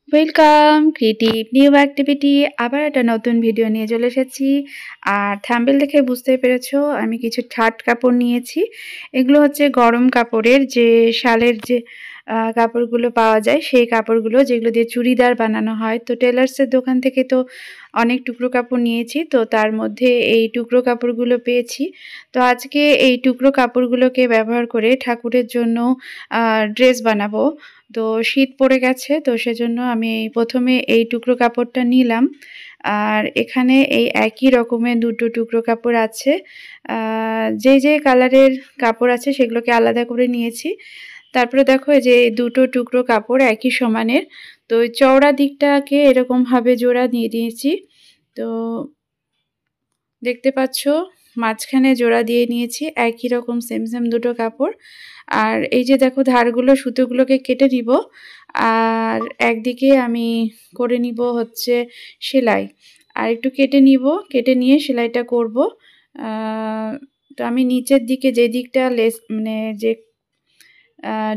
Welcome creative new activity. আবার একটা নতুন ভিডিও নিয়ে চলে এসেছি। আর থাম্বনেল দেখে বুঝতে পেরেছো আমি কিছু থার্ড কাপড় নিয়েছি। এগুলো হচ্ছে গরম কাপড়ের যে শালের যে কাপড়গুলো পাওয়া যায়, সেই কাপড়গুলো যেগুলো দিয়ে চুড়িদার বানানো হয়। তো টেলার্সের দোকান থেকে তো অনেক টুকরো কাপড় নিয়েছি, তো তার মধ্যে এই টুকরো কাপড়গুলো পেয়েছি। তো আজকে এই টুকরো কাপড়গুলোকে ব্যবহার করে ঠাকুরের জন্য ড্রেস বানাবো। তো শীত পড়ে গেছে, তো সেজন্য আমি প্রথমে এই টুকরো কাপড়টা নিলাম। আর এখানে এই একই রকমের দুটো টুকরো কাপড় আছে, যে কালারের কাপড় আছে সেগুলোকে আলাদা করে নিয়েছি। তারপরে দেখো এই যে দুটো টুকরো কাপড় একই সমানের, তো চওড়া দিকটাকে এরকমভাবে জোড়া দিয়ে দিয়েছি। তো দেখতে পাচ্ছ মাঝখানে জোড়া দিয়ে নিয়েছি একই রকম সেম সেম দুটো কাপড়। আর এই যে দেখো ধারগুলো সুতোগুলোকে কেটে নিব, আর একদিকে আমি করে নিব হচ্ছে সেলাই, আর একটু কেটে নিব, কেটে নিয়ে সেলাইটা করব। তো আমি নিচের দিকে যে দিকটা মানে যে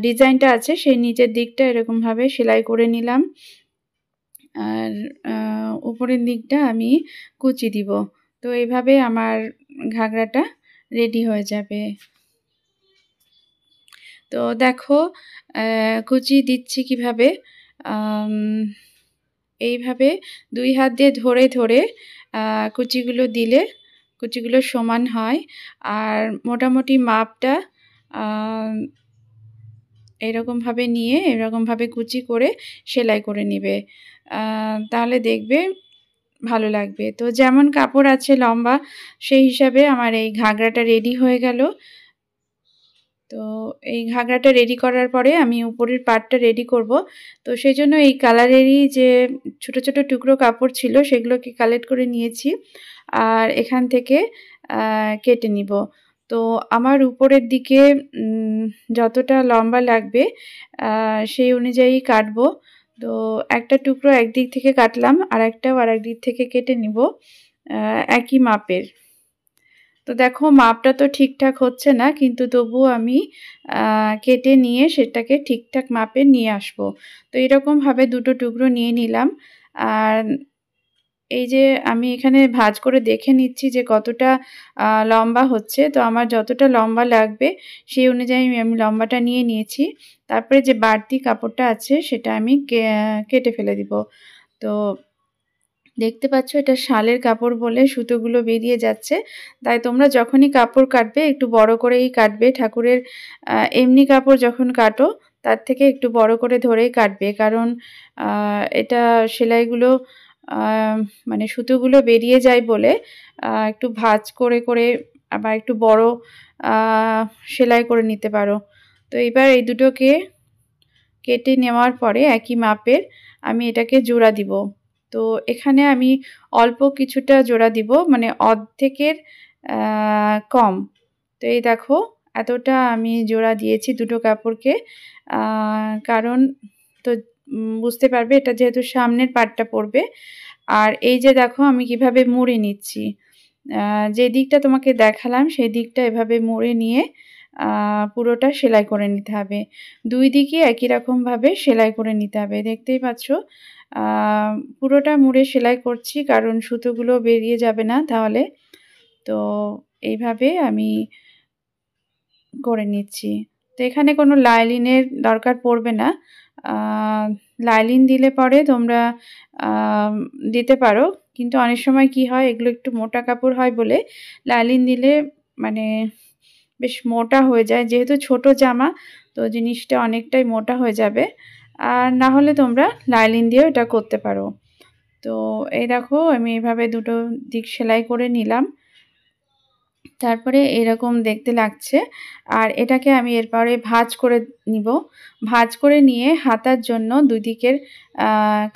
ডিজাইনটা আছে সেই নিচের দিকটা এরকমভাবে সেলাই করে নিলাম, আর উপরের দিকটা আমি কুচি দিব। তো এইভাবে আমার ঘাগরাটা রেডি হয়ে যাবে। তো দেখো কুচি দিচ্ছি কিভাবে। এইভাবে দুই হাত দিয়ে ধরে ধরে কুচিগুলো দিলে কুচিগুলো সমান হয়। আর মোটামুটি মাপটা এরকমভাবে নিয়ে এরকমভাবে কুচি করে সেলাই করে নিবে, তাহলে দেখবে ভালো লাগবে। তো যেমন কাপড় আছে লম্বা সেই হিসাবে আমার এই ঘাগরাটা রেডি হয়ে গেল। তো এই ঘাগরাটা রেডি করার পরে আমি উপরের পার্টটা রেডি করব। তো সেই জন্য এই কালারেরই যে ছোট ছোট টুকরো কাপড় ছিল সেগুলোকে কালেক্ট করে নিয়েছি, আর এখান থেকে কেটে নিব। তো আমার উপরের দিকে যতটা লম্বা লাগবে সেই অনুযায়ী কাটবো। তো একটা টুকরো একদিক থেকে কাটলাম, আর একটাও আর একদিক থেকে কেটে নিব একই মাপের। তো দেখো মাপটা তো ঠিকঠাক হচ্ছে না, কিন্তু তবুও আমি কেটে নিয়ে সেটাকে ঠিকঠাক মাপে নিয়ে আসব। তো এরকমভাবে দুটো টুকরো নিয়ে নিলাম। আর এই যে আমি এখানে ভাঁজ করে দেখে নিচ্ছি যে কতটা লম্বা হচ্ছে। তো আমার যতটা লম্বা লাগবে সেই অনুযায়ী আমি লম্বাটা নিয়ে নিয়েছি। তারপরে যে বাড়তি কাপড়টা আছে সেটা আমি কেটে ফেলে দিব। তো দেখতে পাচ্ছ এটা শালের কাপড় বলে সুতোগুলো বেরিয়ে যাচ্ছে, তাই তোমরা যখনই কাপড় কাটবে একটু বড় করেই কাটবে। ঠাকুরের এমনি কাপড় যখন কাটো তার থেকে একটু বড় করে ধরেই কাটবে, কারণ এটা সেলাইগুলো মানে সুতোগুলো বেরিয়ে যায় বলে একটু ভাঁজ করে করে আবার একটু বড় সেলাই করে নিতে পারো। তো এবার এই দুটোকে কেটে নেওয়ার পরে একই মাপের আমি এটাকে জোড়া দিব। তো এখানে আমি অল্প কিছুটা জোড়া দিব, মানে অর্ধেকের কম। তো এই দেখো এতটা আমি জোড়া দিয়েছি দুটো কাপড়কে, কারণ তো বুঝতে পারবে এটা যেহেতু সামনের পাটটা পড়বে। আর এই যে দেখো আমি কিভাবে মুড়ে নিচ্ছি, যে দিকটা তোমাকে দেখালাম সেই দিকটা এভাবে মুড়ে নিয়ে পুরোটা সেলাই করে নিতে হবে। দুই দিকে একই রকমভাবে সেলাই করে নিতে হবে। দেখতেই পাচ্ছ পুরোটা মুড়ে সেলাই করছি, কারণ সুতোগুলো বেরিয়ে যাবে না তাহলে। তো এইভাবে আমি করে নিচ্ছি। তো এখানে কোনো লাইলিনের দরকার পড়বে না। লাইলিন দিলে পরে তোমরা দিতে পারো, কিন্তু অনেক সময় কি হয় এগুলো একটু মোটা কাপড় হয় বলে লাইলিন দিলে মানে বেশ মোটা হয়ে যায়, যেহেতু ছোট জামা তো জিনিসটা অনেকটাই মোটা হয়ে যাবে। আর না হলে তোমরা লাইলিন দিয়েও এটা করতে পারো। তো এই দেখো আমি এইভাবে দুটো দিক সেলাই করে নিলাম, তারপরে এরকম দেখতে লাগছে। আর এটাকে আমি এরপরে ভাঁজ করে নিব। ভাঁজ করে নিয়ে হাতার জন্য দুই দিকের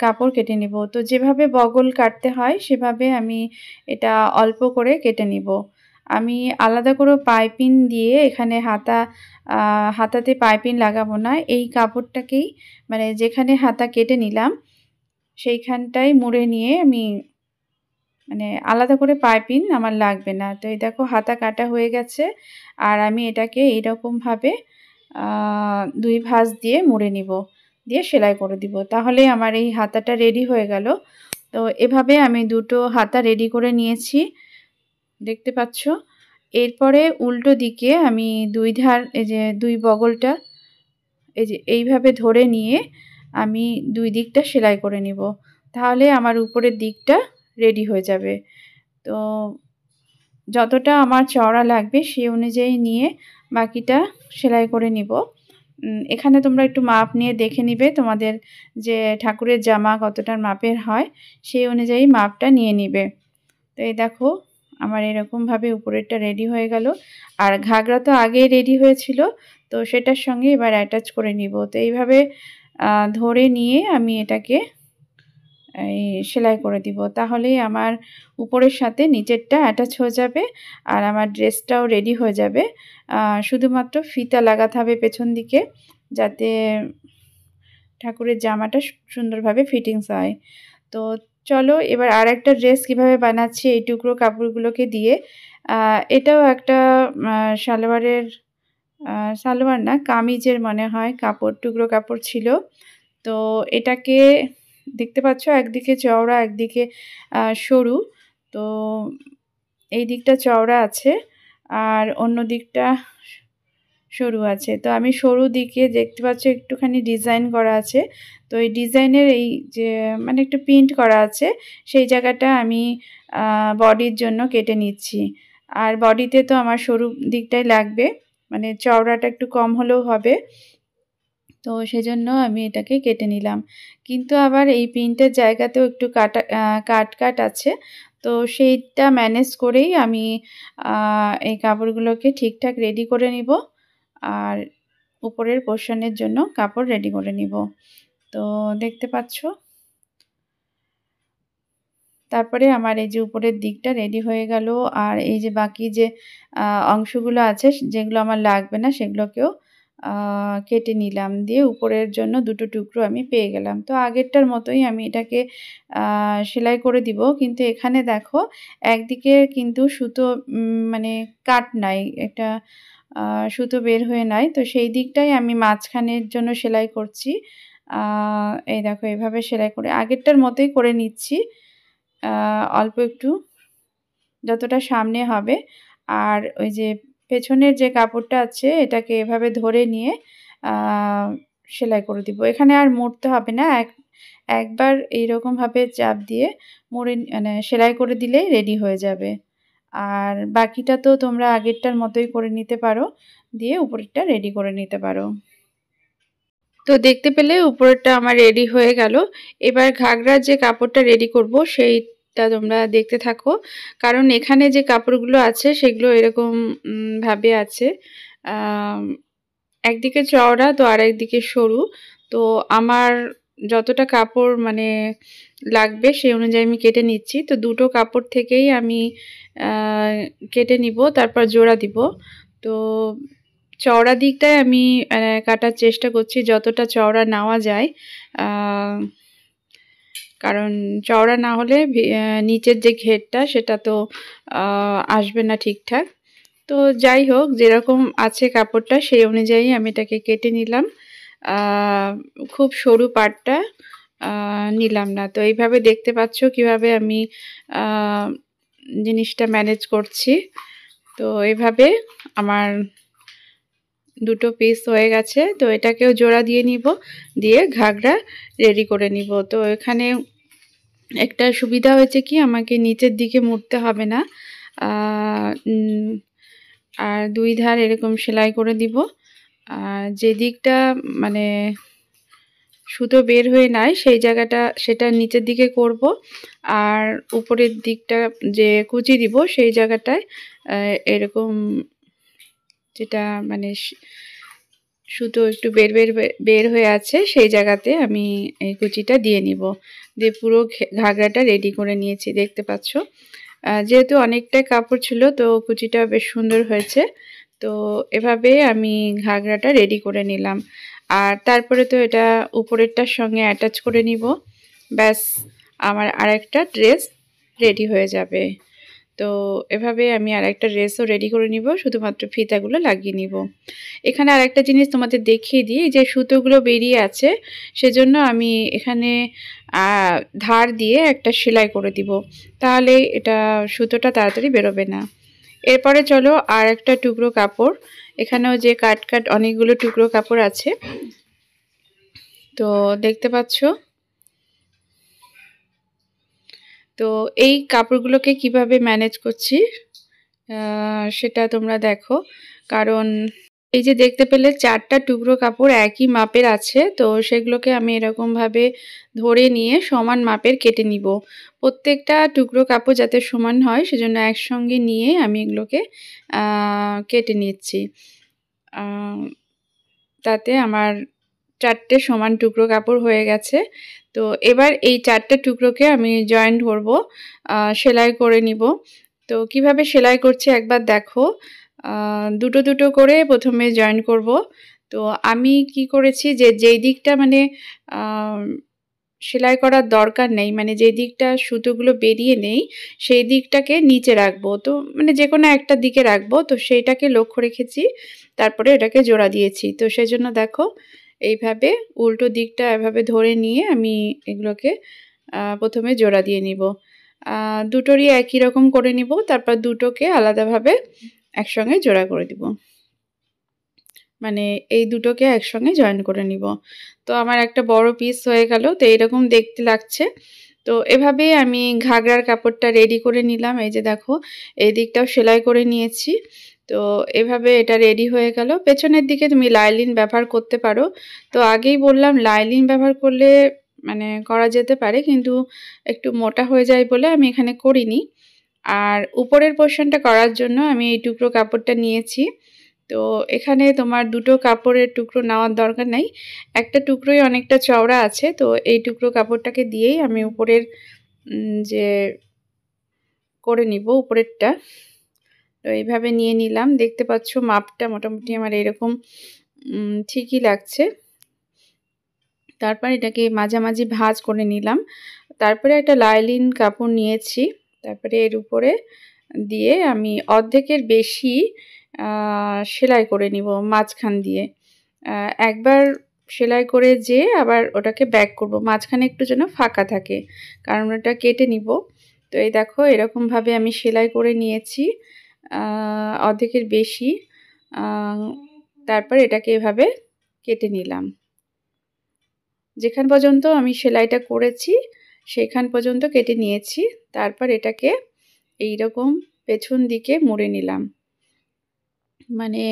কাপড় কেটে নিব। তো যেভাবে বগল কাটতে হয় সেভাবে আমি এটা অল্প করে কেটে নিব। আমি আলাদা করে পাইপিং দিয়ে এখানে হাতাতে পাইপিং লাগাবো না। এই কাপড়টাকেই মানে যেখানে হাতা কেটে নিলাম সেইখানটাই মুড়ে নিয়ে আমি মানে আলাদা করে পাইপিং আমার লাগবে না। তো এই দেখো হাতা কাটা হয়ে গেছে, আর আমি এটাকে এইরকমভাবে দুই ভাঁজ দিয়ে মুড়ে নিব। দিয়ে সেলাই করে দিব। তাহলেই আমার এই হাতাটা রেডি হয়ে গেল। তো এভাবে আমি দুটো হাতা রেডি করে নিয়েছি, দেখতে পাচ্ছ। এরপরে উল্টো দিকে আমি দুই ধার, এই যে দুই বগলটা এই যে এইভাবে ধরে নিয়ে আমি দুই দিকটা সেলাই করে নিব। তাহলে আমার উপরের দিকটা রেডি হয়ে যাবে। তো যতটা আমার চওড়া লাগবে সেই অনুযায়ী নিয়ে বাকিটা সেলাই করে নিব। এখানে তোমরা একটু মাপ নিয়ে দেখে নিবে তোমাদের যে ঠাকুরের জামা কতটার মাপের হয় সেই অনুযায়ী মাপটা নিয়ে নিবে। তো এই দেখো আমার এরকমভাবে উপরেরটা রেডি হয়ে গেল। আর ঘাগরা তো আগেই রেডি হয়েছিল, তো সেটার সঙ্গে এবার অ্যাটাচ করে নিব। তো এইভাবে ধরে নিয়ে আমি এটাকে এই সেলাই করে দিব। তাহলেই আমার উপরের সাথে নিচেরটা অ্যাটাচ হয়ে যাবে আর আমার ড্রেসটাও রেডি হয়ে যাবে। শুধুমাত্র ফিতা লাগাতে হবে পেছন দিকে, যাতে ঠাকুরের জামাটা সুন্দরভাবে ফিটিংস হয়। তো চলো এবার আরেকটা ড্রেস কীভাবে বানাচ্ছি এই টুকরো কাপড়গুলোকে দিয়ে। এটাও একটা সালোয়ার না, কামিজের মনে হয় কাপড়, টুকরো কাপড় ছিল। তো এটাকে দেখতে পাচ্ছ একদিকে চওড়া একদিকে সরু। তো এই দিকটা চওড়া আছে আর অন্য দিকটা সরু আছে। তো আমি সরু দিকে দেখতে পাচ্ছ একটুখানি ডিজাইন করা আছে। তো এই ডিজাইনের এই যে মানে একটু প্রিন্ট করা আছে সেই জায়গাটা আমি বডির জন্য কেটে নিচ্ছি। আর বডিতে তো আমার সরু দিকটাই লাগবে, মানে চওড়াটা একটু কম হলেও হবে। তো সেজন্য আমি এটাকে কেটে নিলাম। কিন্তু আবার এই প্রিন্টের জায়গাতেও একটু কাট আছে। তো সেইটা ম্যানেজ করেই আমি এই কাপড়গুলোকে ঠিকঠাক রেডি করে নিব আর উপরের পোরশনের জন্য কাপড় রেডি করে নিব। তো দেখতে পাচ্ছ তারপরে আমার এই যে উপরের দিকটা রেডি হয়ে গেল। আর এই যে বাকি যে অংশগুলো আছে যেগুলো আমার লাগবে না সেগুলোকেও কেটে নিলাম, দিয়ে উপরের জন্য দুটো টুকরো আমি পেয়ে গেলাম। তো আগেরটার মতোই আমি এটাকে সেলাই করে দিব। কিন্তু এখানে দেখো একদিকে কিন্তু সুতো মানে কাট নাই, একটা সুতো বের হয়ে নাই। তো সেই দিকটাই আমি মাঝখানের জন্য সেলাই করছি। এই দেখো এভাবে সেলাই করে আগেরটার মতোই করে নিচ্ছি, অল্প একটু যতটা সামনে হবে। আর ওই যে পেছনের যে কাপড়টা আছে এটাকে এভাবে ধরে নিয়ে সেলাই করে দিব। এখানে আর মুড়তে হবে না, একবার এইরকমভাবে চাপ দিয়ে মুড়ে মানে সেলাই করে দিলেই রেডি হয়ে যাবে। আর বাকিটা তো তোমরা আগেরটার মতোই করে নিতে পারো, দিয়ে উপরেরটা রেডি করে নিতে পারো। তো দেখতে পেলে উপরেরটা আমার রেডি হয়ে গেল। এবার ঘাগরার যে কাপড়টা রেডি করব সেইটা তোমরা দেখতে থাকো, কারণ এখানে যে কাপড়গুলো আছে সেগুলো এরকম ভাবে আছে, একদিকে চওড়া তো আর একদিকে সরু। তো আমার যতটা কাপড় মানে লাগবে সেই অনুযায়ী আমি কেটে নিচ্ছি। তো দুটো কাপড় থেকেই আমি কেটে নিব, তারপর জোড়া দিব। তো চওড়া দিকটায় আমি কাটার চেষ্টা করছি যতটা চওড়া নেওয়া যায়, কারণ চওড়া না হলে নিচের যে ঘেরটা সেটা তো আসবে না ঠিকঠাক। তো যাই হোক যেরকম আছে কাপড়টা সেই অনুযায়ী আমি এটাকে কেটে নিলাম, খুব সরু পাটটা নিলাম না। তো এইভাবে দেখতে পাচ্ছ কিভাবে আমি জিনিসটা ম্যানেজ করছি। তো এইভাবে আমার দুটো পিস হয়ে গেছে। তো এটাকেও জোড়া দিয়ে নিব, দিয়ে ঘাগরা রেডি করে নিব। তো এখানে একটা সুবিধা হয়েছে কি আমাকে নিচের দিকে মুড়তে হবে না, আর দুই ধার এরকম সেলাই করে দিব। আর যে দিকটা মানে সুতো বের হয়ে নাই সেই জায়গাটা সেটা নিচের দিকে করব, আর উপরের দিকটা যে কুচি দিব সেই জায়গাটায় এরকম যেটা মানে সুতো একটু বের হয়ে আছে সেই জায়গাতে আমি এই কুচিটা দিয়ে নিব, দিয়ে পুরো ঘাগরাটা রেডি করে নিয়েছি দেখতে পাচ্ছ। যেহেতু অনেকটাই কাপড় ছিল তো কুচিটা বেশ সুন্দর হয়েছে। তো এভাবে আমি ঘাগরাটা রেডি করে নিলাম। আর তারপরে তো এটা উপরেরটার সঙ্গে অ্যাটাচ করে নিব, ব্যাস আমার আরেকটা ড্রেস রেডি হয়ে যাবে। তো তো এভাবে আমি আরেকটা ড্রেসও রেডি করে নিব, শুধুমাত্র ফিতাগুলো লাগিয়ে নিব। এখানে আরেকটা জিনিস তোমাদের দেখিয়ে দিই, যে সুতোগুলো বেরিয়ে আছে সেজন্য আমি এখানে ধার দিয়ে একটা সেলাই করে দিব, তাহলে এটা সুতোটা তাড়াতাড়ি বেরোবে না। এরপরে চলো আর একটা টুকরো কাপড়, এখানেও যে কাট অনেকগুলো টুকরো কাপড় আছে, তো দেখতে পাচ্ছ। তো এই কাপড়গুলোকে কিভাবে ম্যানেজ করছি সেটা তোমরা দেখো, কারণ এই যে দেখতে পেলে 4টা টুকরো কাপড় একই মাপের আছে, তো সেগুলোকে আমি এরকমভাবে ধরে নিয়ে সমান মাপের কেটে নিব। প্রত্যেকটা টুকরো কাপড় যাতে সমান হয় সেজন্য একসঙ্গে নিয়ে আমি এগুলোকে কেটে নিচ্ছি। তাতে আমার 4টে সমান টুকরো কাপড় হয়ে গেছে। তো এবার এই 4টে টুকরোকে আমি জয়েন্ট করব, সেলাই করে নিব। তো কিভাবে সেলাই করছি একবার দেখো। দুটো দুটো করে প্রথমে জয়েন করব। তো আমি কি করেছি, যেই দিকটা মানে সেলাই করার দরকার নেই, মানে যে দিকটা সুতোগুলো বেরিয়ে নেই সেই দিকটাকে নিচে রাখবো, তো মানে যে কোনো একটা দিকে রাখবো, তো সেইটাকে লক্ষ্য রেখেছি, তারপরে এটাকে জোড়া দিয়েছি। তো সেই জন্য দেখো এইভাবে উল্টো দিকটা এভাবে ধরে নিয়ে আমি এগুলোকে প্রথমে জোড়া দিয়ে নিব। দুটোরই একই রকম করে নিব, তারপর দুটোকে আলাদাভাবে একসঙ্গে জোড়া করে দিব, মানে এই দুটোকে একসঙ্গে জয়েন করে নিব। তো আমার একটা বড় পিস হয়ে গেল, তো এইরকম দেখতে লাগছে। তো এভাবে আমি ঘাগরার কাপড়টা রেডি করে নিলাম। এই যে দেখো এই দিকটাও সেলাই করে নিয়েছি। তো এভাবে এটা রেডি হয়ে গেল। পেছনের দিকে তুমি লাইলিন ব্যবহার করতে পারো। তো আগেই বললাম লাইলিন ব্যবহার করলে মানে করা যেতে পারে, কিন্তু একটু মোটা হয়ে যায় বলে আমি এখানে করিনি। আর উপরের পোর্শনটা করার জন্য আমি এই টুকরো কাপড়টা নিয়েছি। তো এখানে তোমার দুটো কাপড়ের টুকরো নেওয়ার দরকার নাই, একটা টুকরোই অনেকটা চওড়া আছে, তো এই টুকরো কাপড়টাকে দিয়েই আমি উপরের যে করে নিব উপরেরটা। তো এইভাবে নিয়ে নিলাম, দেখতে পাচ্ছ মাপটা মোটামুটি আমার এরকম ঠিকই লাগছে। তারপর এটাকে মাঝামাঝি ভাঁজ করে নিলাম, তারপরে একটা লাইলিন কাপড় নিয়েছি, তারপরে এর উপরে দিয়ে আমি অর্ধেকের বেশি সেলাই করে নিব মাঝখান দিয়ে। একবার সেলাই করে যে আবার ওটাকে ব্যাক করব, মাঝখানে একটু যেন ফাঁকা থাকে, কারণ ওটা কেটে নিব। তো এই দেখো এরকমভাবে আমি সেলাই করে নিয়েছি অর্ধেকের বেশি। তারপর এটাকে এভাবে কেটে নিলাম, যেখান পর্যন্ত আমি সেলাইটা করেছি সেখান পর্যন্ত কেটে নিয়েছি। তারপর এটাকে এইরকম পেছন দিকে মুড়ে নিলাম, মানে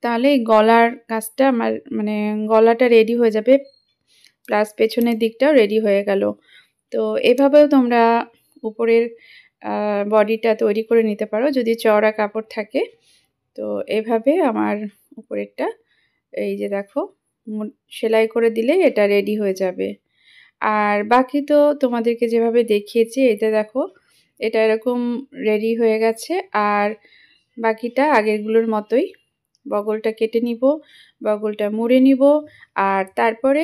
তাহলে গলার কাজটা আমার মানে গলাটা রেডি হয়ে যাবে, প্লাস পেছনের দিকটাও রেডি হয়ে গেল। তো এভাবেও তোমরা উপরের বডিটা তৈরি করে নিতে পারো যদি চওড়া কাপড় থাকে। তো এভাবে আমার উপরেরটা এই যে দেখো সেলাই করে দিলে এটা রেডি হয়ে যাবে। আর বাকি তো তোমাদেরকে যেভাবে দেখিয়েছি এটা দেখো এটা এরকম রেডি হয়ে গেছে। আর বাকিটা আগেরগুলোর মতোই বগলটা কেটে নিব, বগলটা মুড়ে নিব, আর তারপরে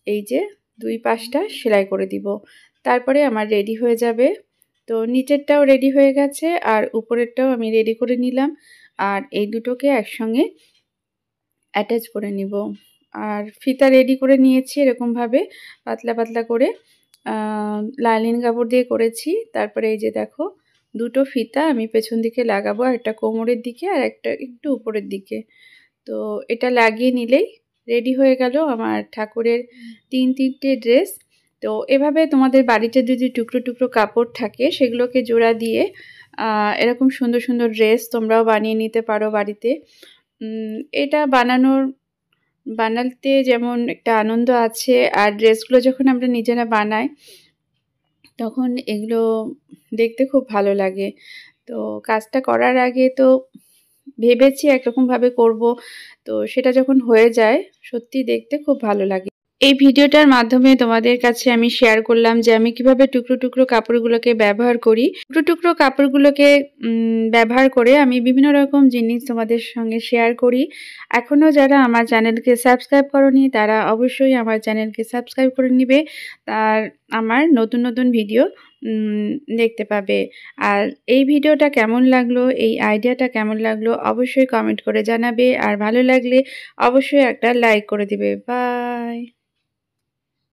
এই যে দুই পাশটা সেলাই করে দিব, তারপরে আমার রেডি হয়ে যাবে। তো নিচেরটাও রেডি হয়ে গেছে আর উপরেরটাও আমি রেডি করে নিলাম, আর এই দুটোকে একসঙ্গে অ্যাটাচ করে নিব। আর ফিতা রেডি করে নিয়েছি এরকমভাবে পাতলা পাতলা করে, লাইলিন কাপড় দিয়ে করেছি। তারপরে এই যে দেখো দুটো ফিতা আমি পেছন দিকে লাগাবো, একটা কোমরের দিকে আর একটা একটু উপরের দিকে। তো এটা লাগিয়ে নিলেই রেডি হয়ে গেল আমার ঠাকুরের 3-3টে ড্রেস। তো এভাবে তোমাদের বাড়িতে যদি টুকরো টুকরো কাপড় থাকে সেগুলোকে জোড়া দিয়ে এরকম সুন্দর সুন্দর ড্রেস তোমরাও বানিয়ে নিতে পারো বাড়িতে। এটা বানাতে যেমন একটা আনন্দ আছে, আর ড্রেসগুলো যখন আমরা নিজেরা বানাই তখন এগুলো দেখতে খুব ভালো লাগে। তো কাজটা করার আগে তো ভেবেছি একরকমভাবে করব, তো সেটা যখন হয়ে যায় সত্যি দেখতে খুব ভালো লাগে। এই ভিডিওটার মাধ্যমে তোমাদের কাছে আমি শেয়ার করলাম যে আমি কিভাবে টুকরো টুকরো কাপড়গুলোকে ব্যবহার করি। টুকরো টুকরো কাপড়গুলোকে ব্যবহার করে আমি বিভিন্ন রকম জিনিস তোমাদের সঙ্গে শেয়ার করি। এখনও যারা আমার চ্যানেলকে সাবস্ক্রাইব করোনি তারা অবশ্যই আমার চ্যানেলকে সাবস্ক্রাইব করে নিবে। আর আমার নতুন নতুন ভিডিও দেখতে পাবে। আর এই ভিডিওটা কেমন লাগলো, এই আইডিয়াটা কেমন লাগলো অবশ্যই কমেন্ট করে জানাবে। আর ভালো লাগলে অবশ্যই একটা লাইক করে দিবে। বাই।